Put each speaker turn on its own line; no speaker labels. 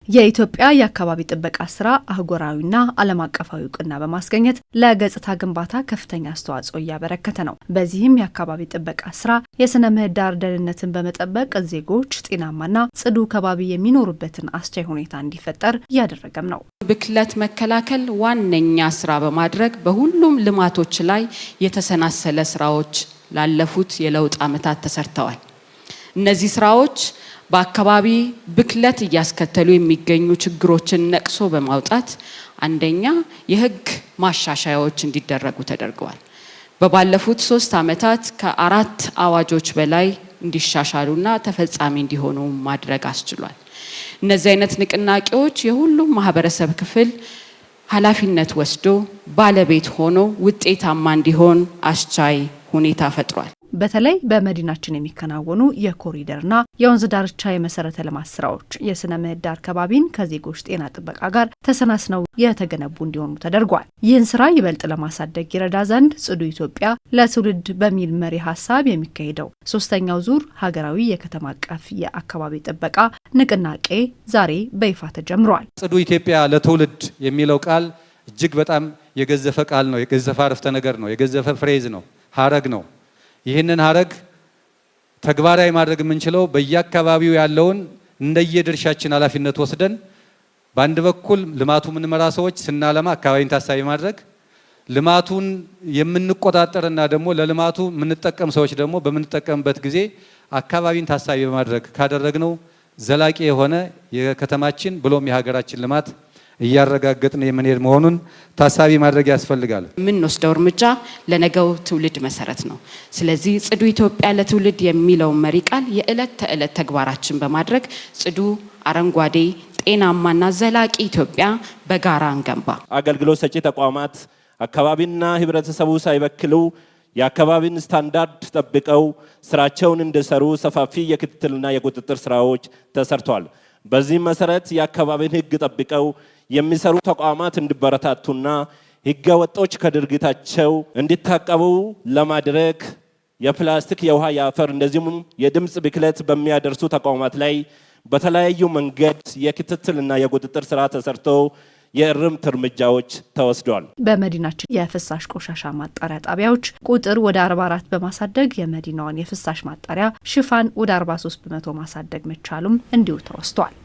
የኢትዮጵያ የአካባቢ ጥበቃ ስራ አህጉራዊና ዓለም አቀፋዊ እውቅና በማስገኘት ለገጽታ ግንባታ ከፍተኛ አስተዋጽኦ እያበረከተ ነው። በዚህም የአካባቢ ጥበቃ ስራ የስነ ምህዳር ደህንነትን በመጠበቅ ዜጎች ጤናማና ጽዱ ከባቢ የሚኖሩበትን አስቻይ ሁኔታ እንዲፈጠር እያደረገም ነው።
ብክለት መከላከል ዋነኛ ስራ በማድረግ በሁሉም ልማቶች ላይ የተሰናሰለ ስራዎች ላለፉት የለውጥ ዓመታት ተሰርተዋል። እነዚህ ስራዎች በአካባቢ ብክለት እያስከተሉ የሚገኙ ችግሮችን ነቅሶ በማውጣት አንደኛ የህግ ማሻሻያዎች እንዲደረጉ ተደርገዋል። በባለፉት 3 ዓመታት ከ4 አዋጆች በላይ እንዲሻሻሉና ተፈጻሚ እንዲሆኑ ማድረግ አስችሏል። እነዚህ አይነት ንቅናቄዎች የሁሉም ማህበረሰብ ክፍል ኃላፊነት ወስዶ ባለቤት ሆኖ ውጤታማ እንዲሆን አስቻይ ሁኔታ ፈጥሯል።
በተለይ በመዲናችን የሚከናወኑ የኮሪደርና የወንዝ ዳርቻ የመሰረተ ልማት ስራዎች የስነ ምህዳር ከባቢን ከዜጎች ጤና ጥበቃ ጋር ተሰናስነው የተገነቡ እንዲሆኑ ተደርጓል። ይህን ስራ ይበልጥ ለማሳደግ ይረዳ ዘንድ ጽዱ ኢትዮጵያ ለትውልድ በሚል መሪ ሀሳብ የሚካሄደው 3ኛው ዙር ሀገራዊ የከተማ አቀፍ የአካባቢ ጥበቃ ንቅናቄ ዛሬ በይፋ ተጀምሯል።
ጽዱ ኢትዮጵያ ለትውልድ የሚለው ቃል እጅግ በጣም የገዘፈ ቃል ነው። የገዘፈ አረፍተ ነገር ነው። የገዘፈ ፍሬዝ ነው። ሀረግ ነው። ይህንን ሀረግ ተግባራዊ ማድረግ የምንችለው በየአካባቢው ያለውን እንደየድርሻችን ኃላፊነት ወስደን በአንድ በኩል ልማቱ የምንመራ ሰዎች ስናለማ አካባቢን ታሳቢ ማድረግ፣ ልማቱን የምንቆጣጠርና ደግሞ ለልማቱ የምንጠቀም ሰዎች ደግሞ በምንጠቀምበት ጊዜ አካባቢን ታሳቢ ማድረግ ካደረግነው ዘላቂ የሆነ የከተማችን ብሎም የሀገራችን ልማት እያረጋገጥን የምንሄድ መሆኑን ታሳቢ ማድረግ ያስፈልጋል።
የምንወስደው እርምጃ ለነገው ትውልድ መሰረት ነው። ስለዚህ ጽዱ ኢትዮጵያ ለትውልድ የሚለው መሪ ቃል የዕለት ተዕለት ተግባራችን በማድረግ ጽዱ፣ አረንጓዴ፣ ጤናማና ዘላቂ ኢትዮጵያ በጋራ እንገንባ።
አገልግሎት ሰጪ ተቋማት አካባቢና ህብረተሰቡ ሳይበክሉ የአካባቢን ስታንዳርድ ጠብቀው ስራቸውን እንዲሰሩ ሰፋፊ የክትትልና የቁጥጥር ስራዎች ተሰርተዋል። በዚህ መሰረት የአካባቢን ህግ ጠብቀው የሚሰሩ ተቋማት እንዲበረታቱና ህገ ወጦች ከድርጊታቸው እንዲታቀቡ ለማድረግ የፕላስቲክ፣ የውሃ፣ የአፈር እንደዚሁም የድምጽ ብክለት በሚያደርሱ ተቋማት ላይ በተለያዩ መንገድ የክትትልና የቁጥጥር ስራ ተሰርቶ የእርምት እርምጃዎች ተወስደዋል።
በመዲናችን የፍሳሽ ቆሻሻ ማጣሪያ ጣቢያዎች ቁጥር ወደ 44 በማሳደግ የመዲናዋን የፍሳሽ ማጣሪያ ሽፋን ወደ 43% ማሳደግ መቻሉም እንዲሁ ተወስቷል።